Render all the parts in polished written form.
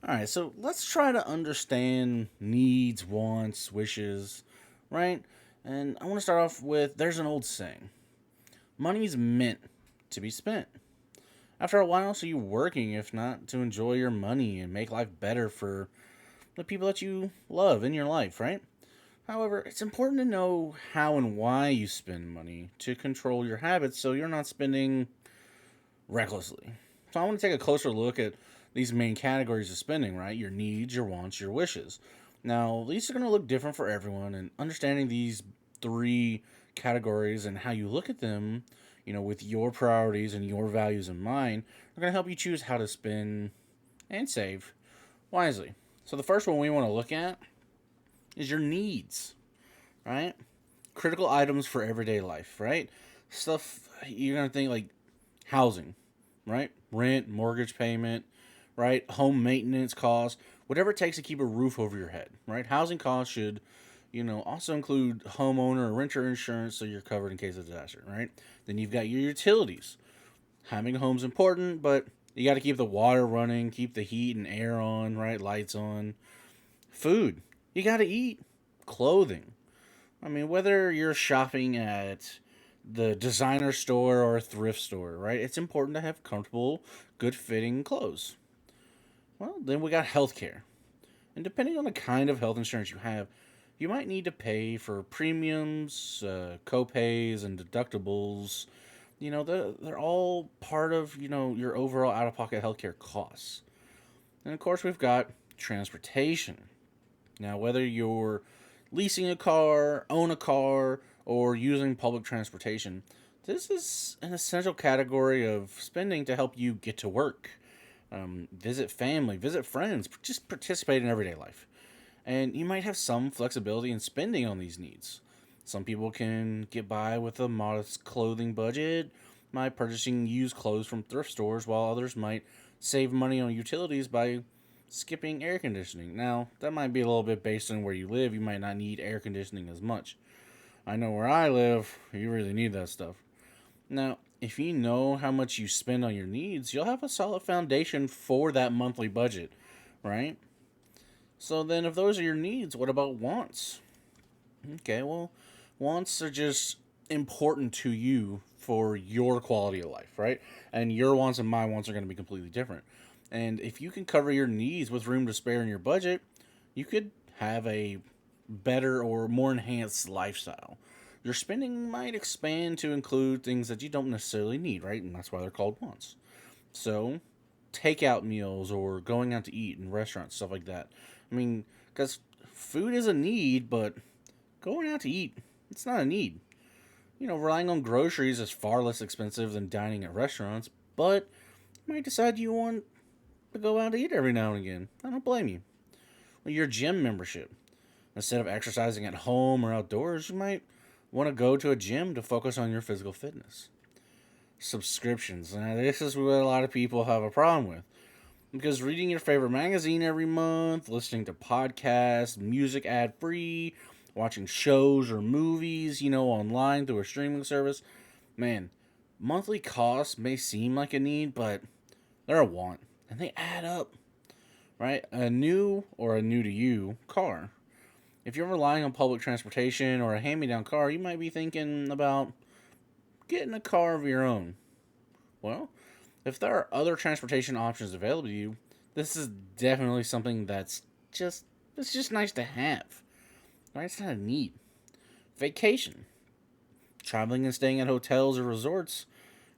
All right, so let's try to understand needs, wants, wishes, right? And I want to start off with there's an old saying money's meant to be spent. After a while, so you working, if not to enjoy your money and make life better for the people that you love in your life, right? However, it's important to know how and why you spend money to control your habits so you're not spending recklessly. So I want to take a closer look at these main categories of spending, right? Your needs, your wants, your wishes. Now, these are going to look different for everyone, and understanding these three categories and how you look at them, with your priorities and your values in mind, are going to help you choose how to spend and save wisely. So the first one we want to look at is your needs, right? Critical items for everyday life, right? Stuff you're going to think like housing, right? Rent, mortgage payment, right? Home maintenance costs, whatever it takes to keep a roof over your head, right? Housing costs should, also include homeowner or renter insurance so you're covered in case of disaster, right? Then you've got your utilities. Having a home's important, but you got to keep the water running, keep the heat and air on, right? Lights on. Food. You got to eat. Clothing. I mean, whether you're shopping at the designer store or a thrift store, right? It's important to have comfortable, good fitting clothes. Well, then we got healthcare. And depending on the kind of health insurance you have, you might need to pay for premiums, co-pays, and deductibles. They're all part of, your overall out of pocket healthcare costs. And of course, we've got transportation. Now, whether you're leasing a car, own a car, or using public transportation, this is an essential category of spending to help you get to work, visit family, visit friends, just participate in everyday life. And you might have some flexibility in spending on these needs. Some people can get by with a modest clothing budget, by purchasing used clothes from thrift stores, while others might save money on utilities by skipping air conditioning. Now, that might be a little bit based on where you live. You might not need air conditioning as much. I know where I live, you really need that stuff. Now, if you know how much you spend on your needs, you'll have a solid foundation for that monthly budget, right? So then, if those are your needs, what about wants? Okay, well, wants are just important to you for your quality of life, right? And your wants and my wants are going to be completely different. And if you can cover your needs with room to spare in your budget, you could have a better or more enhanced lifestyle. Your spending might expand to include things that you don't necessarily need, right? And that's why they're called wants. So, takeout meals or going out to eat in restaurants, stuff like that. I mean, because food is a need, but going out to eat, it's not a need. Relying on groceries is far less expensive than dining at restaurants, but you might decide you want to go out to eat every now and again. I don't blame you. Well, your gym membership. Instead of exercising at home or outdoors, you might want to go to a gym to focus on your physical fitness. Subscriptions. Now, this is what a lot of people have a problem with. Because reading your favorite magazine every month, listening to podcasts, music ad free, watching shows or movies, online through a streaming service, man, monthly costs may seem like a need, but they're a want. And they add up, right? A new or a new to you car. If you're relying on public transportation or a hand me down car, you might be thinking about getting a car of your own. Well, if there are other transportation options available to you, this is definitely something just it's just nice to have. Right? It's not a need. Vacation. Traveling and staying at hotels or resorts,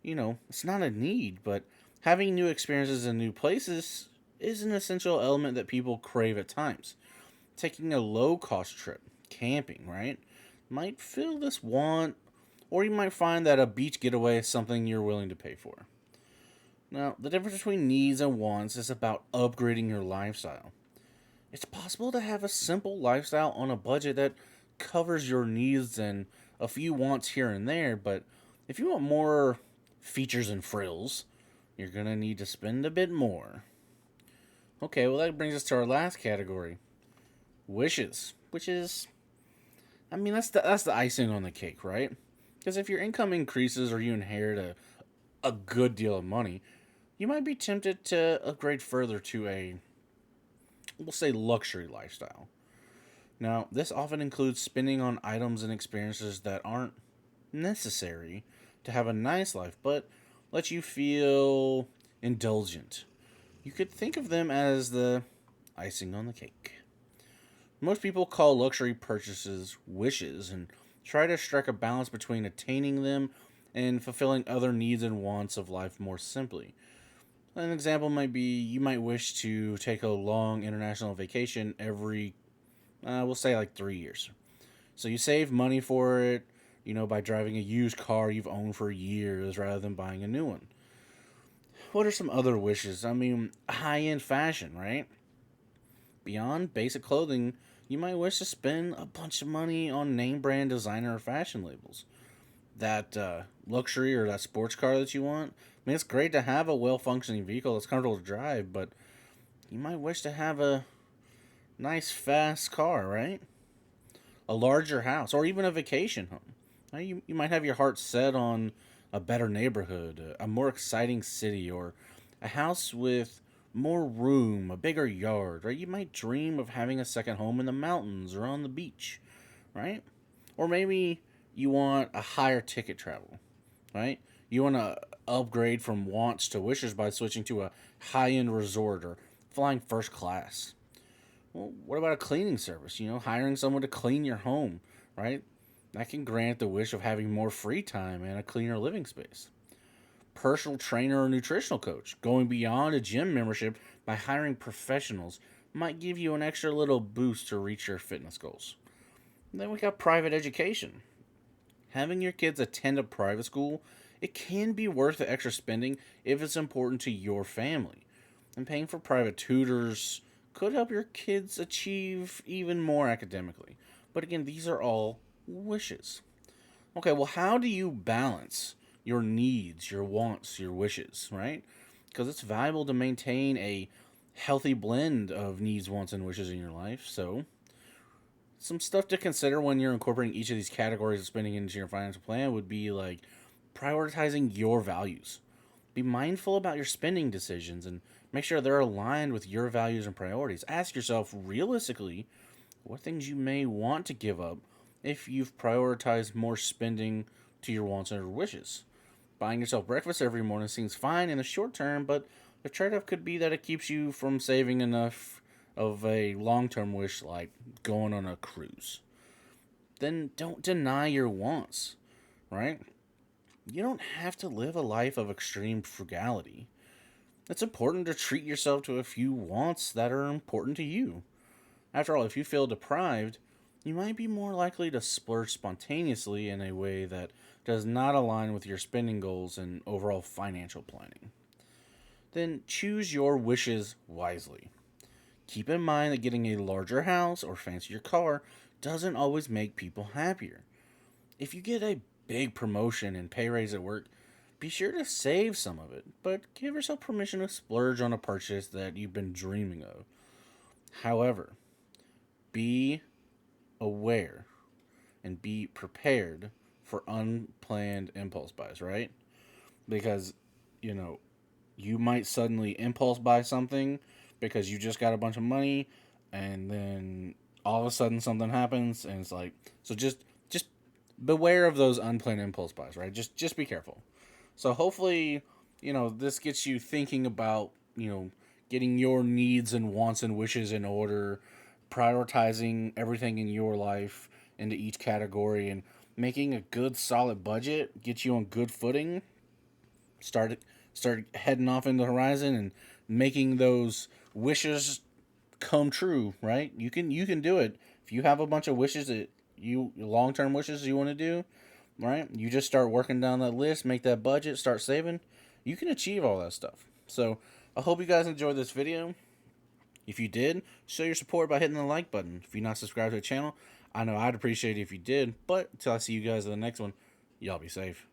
it's not a need, but having new experiences in new places is an essential element that people crave at times. Taking a low cost trip, camping, right, might fill this want, or you might find that a beach getaway is something you're willing to pay for. Now, the difference between needs and wants is about upgrading your lifestyle. It's possible to have a simple lifestyle on a budget that covers your needs and a few wants here and there, but if you want more features and frills, you're going to need to spend a bit more. Okay, well, that brings us to our last category wishes, which is, that's the icing on the cake, right? Because if your income increases or you inherit a good deal of money, you might be tempted to upgrade further to a we'll say, luxury lifestyle. Now, this often includes spending on items and experiences that aren't necessary to have a nice life, but let you feel indulgent. You could think of them as the icing on the cake. Most people call luxury purchases wishes and try to strike a balance between attaining them and fulfilling other needs and wants of life more simply. An example might be you might wish to take a long international vacation every, we'll say, like 3 years. So you save money for it, by driving a used car you've owned for years rather than buying a new one. What are some other wishes? I mean, high end fashion, right? Beyond basic clothing, you might wish to spend a bunch of money on name brand designer or fashion labels. That luxury or that sports car that you want. I mean, it's great to have a well functioning vehicle that's comfortable to drive, but you might wish to have a nice, fast car, right? A larger house, or even a vacation home. You might have your heart set on a better neighborhood, a more exciting city, or a house with more room, a bigger yard, right? You might dream of having a second home in the mountains or on the beach, right? Or maybe you want a higher ticket travel, right? You want to upgrade from wants to wishes by switching to a high end resort or flying first class. Well, what about a cleaning service? Hiring someone to clean your home, right? That can grant the wish of having more free time and a cleaner living space. Personal trainer or nutritional coach, going beyond a gym membership by hiring professionals, might give you an extra little boost to reach your fitness goals. And then we got private education. Having your kids attend a private school, it can be worth the extra spending if it's important to your family. And paying for private tutors could help your kids achieve even more academically. But again, these are all wishes. Okay, well, how do you balance your needs, your wants, your wishes, right? Because it's valuable to maintain a healthy blend of needs, wants, and wishes in your life. So, some stuff to consider when you're incorporating each of these categories of spending into your financial plan would be like prioritizing your values. Be mindful about your spending decisions and make sure they're aligned with your values and priorities. Ask yourself realistically what things you may want to give up if you've prioritized more spending to your wants or wishes. Buying yourself breakfast every morning seems fine in the short term, but the trade off could be that it keeps you from saving enough of a long term wish like going on a cruise. Then don't deny your wants, right? You don't have to live a life of extreme frugality. It's important to treat yourself to a few wants that are important to you. After all, if you feel deprived, you might be more likely to splurge spontaneously in a way that does not align with your spending goals and overall financial planning. Then choose your wishes wisely. Keep in mind that getting a larger house or fancier car doesn't always make people happier. If you get a big promotion and pay raise at work, be sure to save some of it, but give yourself permission to splurge on a purchase that you've been dreaming of. However, be aware and be prepared for unplanned impulse buys, right? Because, you know, you might suddenly impulse buy something because you just got a bunch of money and then all of a sudden something happens and it's like, so just beware of those unplanned impulse buys, right? Just be careful. So hopefully, this gets you thinking about, getting your needs and wants and wishes in order, prioritizing everything in your life into each category, and making a good solid budget, get you on good footing. Start heading off into the horizon and making those wishes come true, right? You can do it. If you have a bunch of wishes that you long term wishes you want to do, right? You just start working down that list, make that budget, start saving. You can achieve all that stuff. So I hope you guys enjoyed this video. If you did, show your support by hitting the like button. If you're not subscribed to the channel, I know I'd appreciate it if you did. But until I see you guys in the next one, y'all be safe.